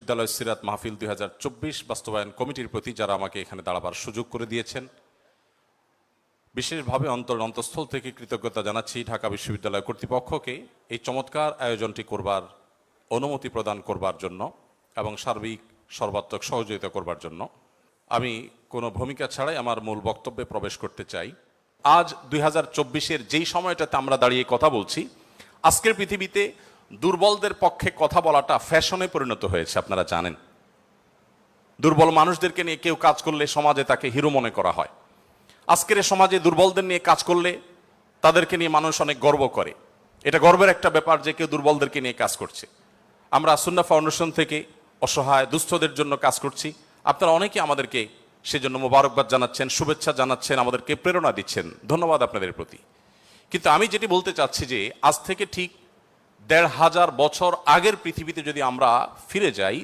বিশ্ববিদ্যালয় সিরাত মাহফিল 2024 বাস্তবায়ন কমিটির প্রতি যারা আমাকে এখানে দাঁড়াবার সুযোগ করে দিয়েছেন, বিশেষভাবে অন্তঃস্থল থেকে কৃতজ্ঞতা জানাচ্ছি ঢাকা বিশ্ববিদ্যালয় কর্তৃপক্ষকে এই চমৎকার আয়োজনটি করবার অনুমতি প্রদান করবার জন্য এবং সার্বিক সর্বাত্মক সহযোগিতা করবার জন্য। আমি কোনো ভূমিকা ছাড়াই আমার মূল বক্তব্যে প্রবেশ করতে চাই। আজ 2024-এর যেই সময়টাতে আমরা দাঁড়িয়ে কথা বলছি, আজকের পৃথিবীতে দুর্বলদের পক্ষে কথা বলাটা ফ্যাশনে পরিণত হয়েছে। আপনারা জানেন, দুর্বল মানুষদেরকে নিয়ে কেউ কাজ করলে সমাজে তাকে হিরো মনে করা হয়। আজকের সমাজে দুর্বলদের নিয়ে কাজ করলে তাদেরকে নিয়ে মানুষ অনেক গর্ব করে। এটা গর্বের একটা ব্যাপার যে কেউ দুর্বলদেরকে নিয়ে কাজ করছে। আমরা সুন্নাহ ফাউন্ডেশন থেকে অসহায় দুস্থদের জন্য কাজ করছি। আপনারা অনেকে আমাদেরকে সেজন্য মোবারকবাদ জানাচ্ছেন, শুভেচ্ছা জানাচ্ছেন, আমাদেরকে প্রেরণা দিচ্ছেন। ধন্যবাদ আপনাদের প্রতি। কিন্তু আমি যেটি বলতে চাচ্ছি যে আজ থেকে ঠিক 1500 বছর আগের পৃথিবীতে যদি আমরা ফিরে যাই,